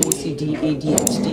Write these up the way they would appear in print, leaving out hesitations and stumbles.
OCD, ADHD,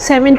70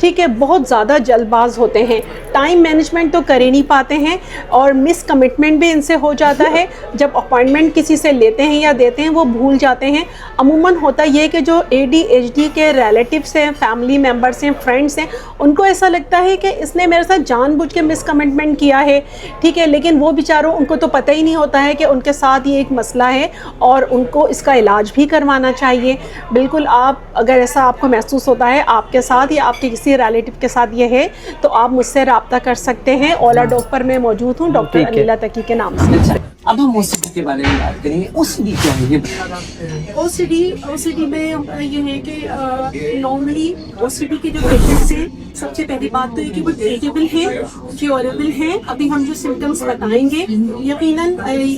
ٹھیک ہے, بہت زیادہ جلد باز ہوتے ہیں, ٹائم مینجمنٹ تو کر ہی نہیں پاتے ہیں, اور مس کمٹمنٹ بھی ان سے ہو جاتا ہے. جب اپوائنٹمنٹ کسی سے لیتے ہیں یا دیتے ہیں وہ بھول جاتے ہیں. عموماً ہوتا یہ کہ جو ADHD کے ریلیٹیوس ہیں, فیملی ممبرس ہیں, فرینڈس ہیں, ان کو ایسا لگتا ہے کہ اس نے میرے ساتھ جان بوجھ کے مس کمٹمنٹ کیا ہے, ٹھیک ہے, لیکن وہ بیچاروں ان کو تو پتہ ہی نہیں ہوتا ہے کہ ان کے ساتھ یہ ایک مسئلہ ہے اور ان کو اس کا علاج بھی کروانا چاہیے. بالکل, آپ اگر ایسا آپ کو محسوس ہوتا ہے آپ کے ساتھ یا آپ کے کسی ریلیٹیو کے ساتھ یہ ہے, تو آپ مجھ سے رابطہ کر سکتے ہیں. اولا ڈاگ پر میں موجود ہوں, ڈاکٹر انیلا تقی کے نام سے. اب ہم OCD کے بارے میں بات کریں گے. OCD کیا ہے یہ؟ OCD میں یہ ہے کہ نارملی OCD کے جو پیشنٹس ہیں, سب سے پہلی بات تو یہ کہ وہ ٹریٹیبل ہیں, کیوریبل ہیں. ابھی ہم جو سمٹمس بتائیں گے, یقیناً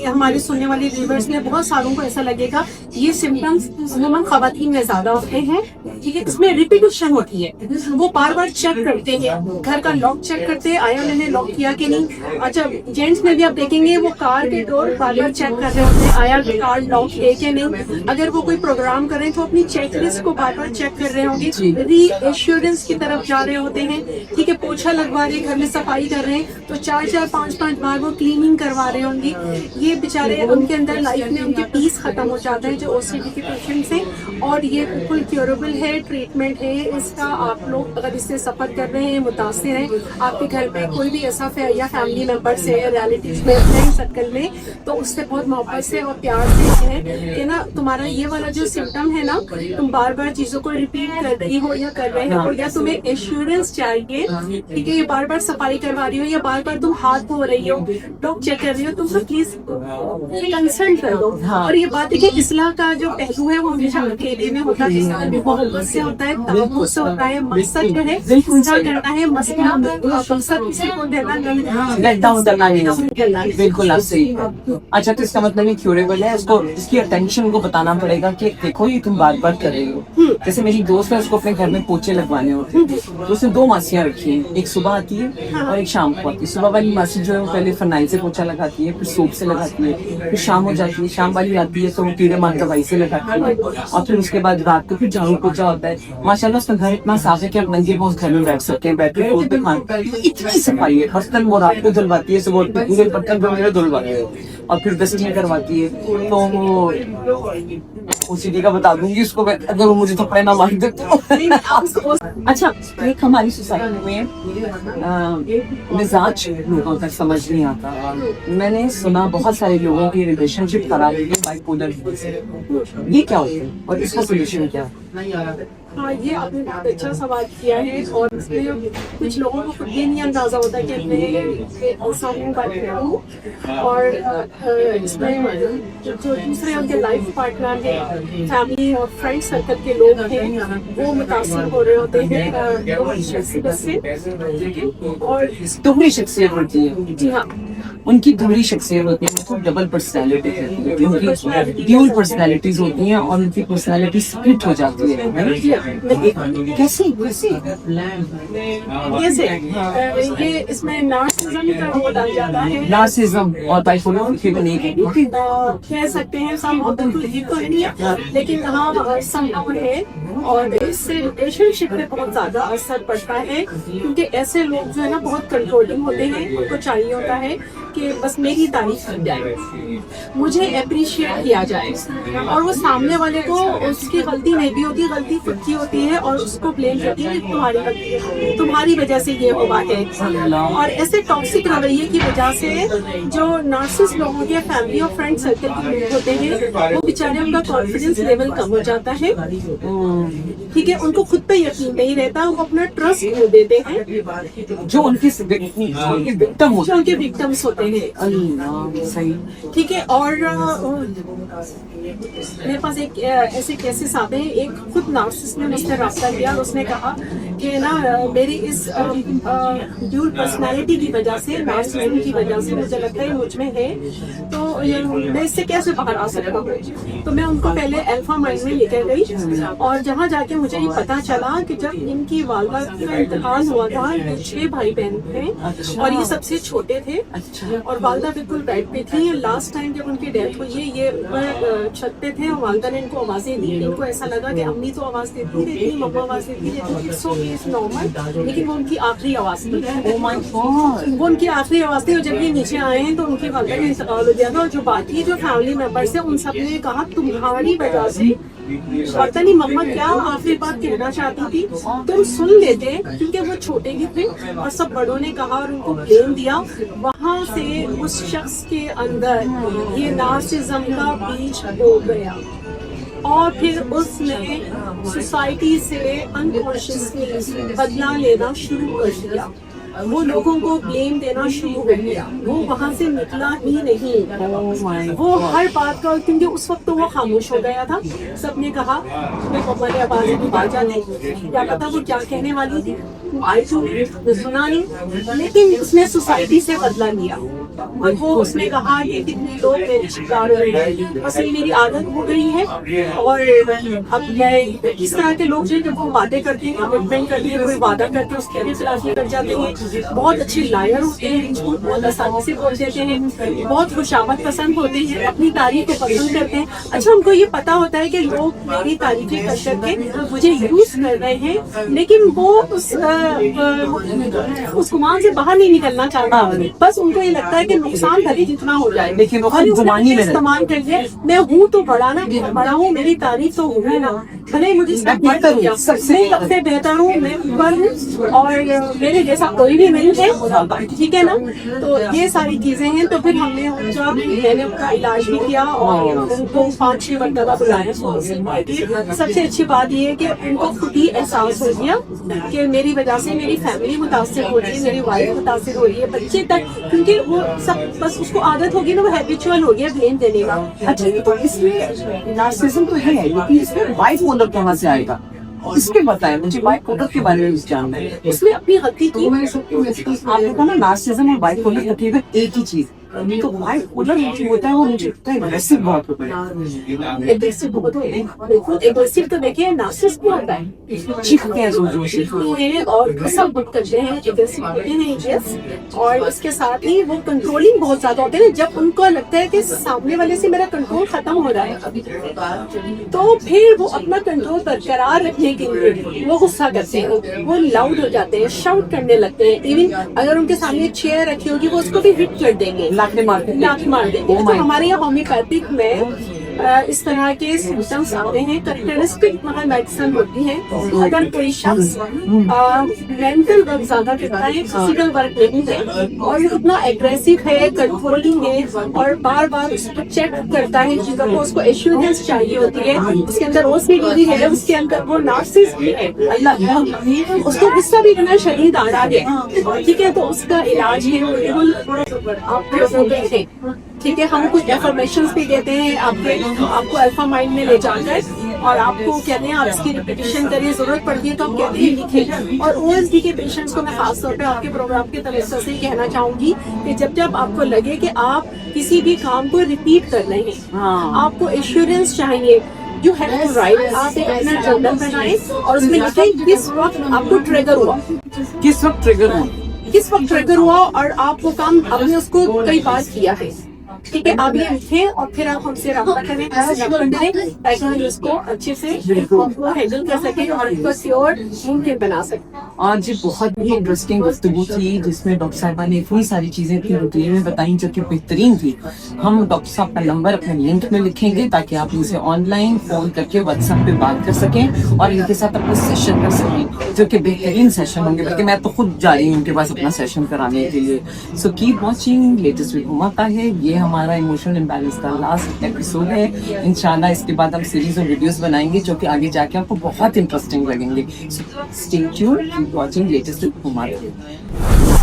ہمارے سننے والے ویورس میں بہت ساروں کو ایسا لگے گا یہ سمٹمس عموماً خواتین میں زیادہ ہوتے ہیں, ٹھیک ہے. اس میں ریپیٹیشن ہوتی ہے, وہ بار بار چیک کرتے ہیں, گھر کا لاک چیک کرتے ہیں, آیا میں نے لاک کیا کہ نہیں. اچھا, جینٹس میں بھی آپ دیکھیں گے وہ کار کے ڈور بار بار چیک کر رہے ہوتے ہیں, آیا کار لاک ہے کہ نہیں. اگر وہ کوئی پروگرام کریں تو اپنی چیک لسٹ کو بار بار چیک کر رہے ہوں گے, ری ایشورنس کی طرف جا رہے ہوتے ہیں, ٹھیک ہے. پوچھا لگوا رہے, گھر میں صفائی کر رہے ہیں تو 4-5 بار وہ کلیننگ کروا رہے ہوں گے. یہ بیچارے ان کے اندر لائف میں ان کے پیس ختم ہو جاتا ہے جو OCD کے پیشنٹس ہیں, اور یہ بالکل کیوریبل ہے, ٹریٹمنٹ ہے اس کا. آپ لوگ اگر اس سے سفر کر رہے ہیں, متاثر ہیں, آپ کے گھر میں کوئی بھی ایسا یا فیملی ممبرس ہے, ریلیٹیوز میں, فرینڈ سرکل میں, تو اس سے بہت محبت سے اور پیار سے ہے کہ نا تمہارا یہ والا جو سمٹم ہے نا, تم بار بار چیزوں کو ریپیٹ کر رہی ہو یا کر رہے ہو, یا تمہیں ایشورنس چاہیے, ٹھیک ہے, یہ بار بار صفائی کروا رہی ہو یا بار بار تم ہاتھ دھو رہی ہو, ڈاگ چیک کر رہی ہو, تم پلیز کنسلٹ کر دو. اور یہ بات ہے کہ اصلاح کا جو پہلو ہے وہ ہمیشہ اکیلے میں ہوتا ہے, محبت سے ہوتا ہے, تعاون سے ہوتا ہے. مقصد جو ہے اصلاح کرنا ہے, مسئلہ مقصد کسی کو دینا نہیں. بالکل آپ صحیح. اچھا, تو اس کا مطلب یہ کیوریبل ہے, اس کو اس کی اٹینشن کو بتانا پڑے گا کہ دیکھو یہ تم بار بار کر رہی ہو. جیسے میری دوست ہے, اس کو اپنے گھر میں پوچھے لگوانے ہوتے ہیں, تو اس نے 2 ماسیاں رکھی ہیں, ایک صبح آتی ہے اور ایک شام کو آتی ہے. صبح والی ماسی جو ہے وہ پہلے فرنائل سے پوچھا لگاتی ہے, پھر سوپ سے لگاتی ہے, پھر شام ہو جاتی ہے, شام والی آتی ہے تو وہ کیڑے مار دوائی سے لگاتی ہے, اور پھر اس کے بعد رات کو پھر جھاڑو پوچھا ہوتا ہے. ماشاء اللہ اس کا گھر اتنا صاف ہے کہ آپ ننگے پاؤں گھر میں بیٹھ سکتے ہیں, بیٹھ کے اتنی صفائی ہے. برتن وہ رات کو دھلواتی ہے, صبح پورے برتن کو میرے دھلواتی ہے, اور پھر ڈسٹنگ کرواتی ہے. تو وہ OCD کا بتا دوں گی اس کو, اگر وہ مجھے تھپڑے نہ مار دے تو. اچھا, ایک ہماری سوسائٹی میں مزاج لوگوں تک سمجھ نہیں آتا. میں نے سنا بہت سارے لوگوں کی ریلیشن شپ خراب ہوئی ہے بائیپولر سے. یہ کیا ہوتا ہے اور اس کا سولوشن کیا ہے؟ ہاں, یہ آپ نے بہت اچھا سوال کیا ہے, اور اس میں کچھ لوگوں کو خود یہ نہیں اندازہ ہوتا کہ میں ایسا ہوں, اور اس میں جو دوسرے ان کے لائف پارٹنر ہیں, فیملی اور فرینڈ سرکل کے لوگ ہیں, وہ متاثر ہو رہے ہوتے ہیں شخصیت سے. اور دوہری شخصیت ہوتی ہے. جی ہاں, ان کی دوہری شخصیت ہوتی ہے, مطلب ڈبل پرسنالٹی ہوتی ہے, ان کی ڈیول پرسنالٹیز ہوتی ہیں, اور ان کی پرسنالٹی سپلٹ ہو جاتی ہے. کیسے یہ اس میں نارسزم کا وہ ڈال جاتا ہے. نارسزم اور بائیپولر کہہ سکتے ہیں, سب بالکل یہ تو نہیں ہے, لیکن ہاں سم ہے, اور اس سے ریلیشن شپ پہ بہت زیادہ اثر پڑتا ہے, کیونکہ ایسے لوگ جو ہے نا بہت کنٹرولنگ ہوتے ہیں. ان کو چاہیے ہوتا ہے کہ بس میری تعریف کی جائے, مجھے اپریشیٹ کیا جائے, اور وہ سامنے والے کو اس کی غلطی نہیں بھی ہوتی, غلطی خود کی ہوتی ہے, اور اس کو بلیم کرتی ہے تمہاری غلطی ہے, تمہاری وجہ سے یہ ہوا ہے. اور ایسے ٹاکسک رویے کی وجہ سے جو نارسس لوگوں کے فیملی اور فرینڈ سرکل کے لوگ ہوتے ہیں, وہ بیچارے ان کا کانفیڈینس لیول کم ہو جاتا ہے, ٹھیک ہے, ان کو خود پہ یقین نہیں رہتا, وہ اپنا ٹرسٹ کھو دیتے ہیں جو ان کی وکٹمس ہوتے ہیں. ٹھیک ہے, اور میرے پاس ایک ایسے کیسز آتے ہیں. ایک خود نارسس نے مجھ سے رابطہ کیا, اور اس نے کہا کہ نا میری اس ڈیول پرسنالٹی کی وجہ سے, نارسسزم کی وجہ سے مجھے لگتا ہے مجھ میں ہے, تو میں اس سے کیسے باہر آ سکتا ہوں. تو میں ان کو پہلے الفا مائنڈ میں لے کر گئی, اور جہاں جا کے مجھے یہ پتا چلا کہ جب ان کی والدہ کا انتقال ہوا تھا, 6 بھائی بہن تھے اور یہ سب سے چھوٹے تھے, اور والدہ بالکل بیڈ پہ تھی. لاسٹ ٹائم جب ان کی ڈیتھ ہوئی ہے یہ اوپر چھت پہ تھے اور والدہ نے ان کو آوازیں دی. ان کو ایسا لگا کہ امی تو آواز دیتی رہتی, مما آواز دیتی رہتی, سو اٹس نارمل, لیکن وہ ان کی آخری آواز تھی. وہ ان کی آخری آواز تھی. اور جب یہ نیچے آئے ہیں تو ان کی والدہ کا انتقال ہو گیا تھا. اور جو باقی جو فیملی ممبرس ہیں ان سب نے کہا تمہاری وجہ سے, پتہ نہیں مما کیا آخری بات کہنا چاہتی تھی, تم سن لیتے, کیونکہ وہ چھوٹے بھی تھے. اور سب بڑوں نے کہا اور ان کو بلیم دیا. وہاں سے اس شخص کے اندر یہ نارسزم کا بیج ہو گیا اور پھر اس نے سوسائٹی سے انکانشیسلی بدلہ لینا شروع کر دیا. وہ لوگوں کو بلیم دینا شروع ہو گیا. وہ وہاں سے نکلا ہی نہیں. وہ ہر بات کا, کیونکہ اس وقت تو وہ خاموش ہو گیا تھا. سب نے کہا مما نے آوازیں بھی باجا نہیں, کیا پتا وہ کیا کہنے والی تھی, آئی تو سنا نہیں. لیکن اس نے سوسائٹی سے بدلہ لیا اور وہ اس نے کہا کہ کتنے لوگ میرے شکار ہو رہے ہیں, بس یہ میری عادت ہو گئی ہے. اور اب میں اس طرح کے لوگ جو جب وہ باتیں کرتے ہیں, کمٹمنٹ کرتے ہیں, کوئی وعدہ کرتے ہیں اس کی بھی خلافی کر جاتے ہیں. بہت اچھے لائر ہوتے ہیں, جھوٹ بہت آسانی سے بول دیتے ہیں, بہت خوشامد پسند ہوتے ہیں, اپنی تعریف کو پسند کرتے ہیں. اچھا ہم کو یہ پتا ہوتا ہے کہ لوگ میری تعریفیں کر کر کے مجھے یوز کر رہے ہیں, لیکن وہ اس گمان سے باہر نہیں نکلنا چاہتا. بس ان کو یہ لگتا ہے کہ نقصان بھلے جتنا ہو جائے, لیکن استعمال کر کے میں ہوں تو بڑا نا, بڑا ہوں, میری تعریف تو ہوگی نا, بھلے مجھے سب سے بہتر ہوں, میں اوپر ہوں اور میرے جیسا کوئی بھی نہیں ہے, ٹھیک ہے نا. تو یہ ساری چیزیں ہیں. تو پھر ہم نے میں نے ان کا علاج بھی کیا اور ان کو 5-6 مرتبہ بلایا. سب سے اچھی بات یہ ہے کہ ان کو خود ہی احساس ہو گیا کہ میری وجہ سے میری فیملی متاثر ہو رہی ہے, میری وائف متاثر ہو رہی ہے, بچے تک, کیونکہ وہ سب بس اس کو عادت ہوگی نا, وہ ہیبیچول ہو گیا بلیم دینے کا. اچھا تو اس میں نارسزم تو ہے, لیکن اس میں وائف اونر کہاں سے آئے گا, اس کے بتائیں مجھے وائف اونر کے بارے میں جاننا ہے. اس میں اپنی غلطی کی. آپ نے کہا نا نارسزم اور وائف اونر تقریباً ایک ہی چیز, تو وائف اونر ہوتا ہے وہ مجھے لگتا ہے اگریسو بہت ہوتا ہے. اگریسو بہت ہوتے ہیں, بالکل اگریسو تو دیکھیں نارسسٹ کیا ہوتا ہے, چیختے ہیں زور زور سے اور سب بک کرتے ہیں, اگریسو ہوتے ہیں. یس, اور اس کے ساتھ ہی وہ کنٹرولنگ بہت زیادہ ہوتے ہیں. جب ان کو لگتا ہے کہ سامنے والے سے میرا کنٹرول ختم ہو رہا ہے تو پھر وہ اپنا کنٹرول برقرار رکھنے کے لیے وہ غصہ کرتے ہیں, وہ لاؤڈ ہو جاتے ہیں, شاؤٹ کرنے لگتے ہیں. ایون اگر ان کے سامنے چیئر رکھی ہوگی وہ اس کو بھی ہٹ کر دیں گے, لاکھ مار دیں گے. تو ہمارے یہاں ہومیوپیتھک میں اس طرح کے سمپٹمس آتے ہیں. کریکٹرسٹک وہاں میڈیسن ہوتی ہے. اگر کوئی شخص مینٹل ورک زیادہ کرتا ہے, فزیکل ورک نہیں ہے, اور اتنا ایگریسو ہے, کنٹرولنگ ہے, اور بار بار اس کو چیک کرتا ہے چیزوں کو, اس کو ایشورنس چاہیے ہوتی ہے, اس کے اندر روز بھی ہے, اس کے اندر وہ نارسسٹ بھی ہے, اللہ اس کو غصہ بھی اتنا شدید آ رہا ہے, ٹھیک ہے. تو اس کا علاج ہے بالکل آپ دیکھیں, ٹھیک ہے. ہم کچھ انفارمیشن بھی دیتے ہیں آپ کو الفا مائنڈ میں لے جا کر, اور آپ کو کہتے ہیں آپ اس کی ریپیٹیشن کریے, ضرورت پڑتی ہے تو آپ کہتے ہیں لکھیں. اور او ایس ڈی کے پیشنٹس کو میں خاص طور پہ آپ کے پروگرام کے توسط سے کہنا چاہوں گی کہ جب آپ کو لگے کہ آپ کسی بھی کام کو ریپیٹ کر رہے ہیں, آپ کو ایشورنس چاہیے, یو ہیو ٹو رائٹ, آپ ایک اپنا جرنل بنائیں اور اس میں لکھیں کس وقت آپ کو ٹریگر ہوا, کس وقت ٹریگر ہوا, اور آپ وہ کام آپ نے اس کو کئی بار کیا ہے, ٹھیک ہے. آپ یہ لکھیں اور پھر آپ ہم سے رابطہ کریں تاکہ ہم اس کو اچھے سے ہینڈل کر سکیں اور اس کو سیور ممکن بنا سکیں. آج بہت ہی انٹرسٹنگ گفتگو تھی جس میں ڈاکٹر صاحبہ نے اتنی ساری چیزیں اتنی ڈیٹیل میں بتائیں جو کہ بہترین تھی. ہم ڈاکٹر صاحب کا نمبر اپنے لنک میں لکھیں گے تاکہ آپ ان سے آن لائن فون کر کے واٹس ایپ پہ بات کر سکیں اور ان کے ساتھ اپنا سیشن کر سکیں جو کہ بہترین سیشن ہوں گے, بلکہ میں تو خود جا رہی ہوں ان کے پاس اپنا سیشن کرانے کے لیے. So keep watching latest with ہما طاہر. یہ ہمارا ایموشنل امبیلنس کا لاسٹ ایپیسوڈ ہے. انشاءاللہ اس کے بعد ہم سیریز اور ویڈیوز بنائیں گے جو کہ آگے جا کے آپ کو بہت انٹرسٹنگ لگیں گے. So stay tuned, keep watching latest with ہما طاہر.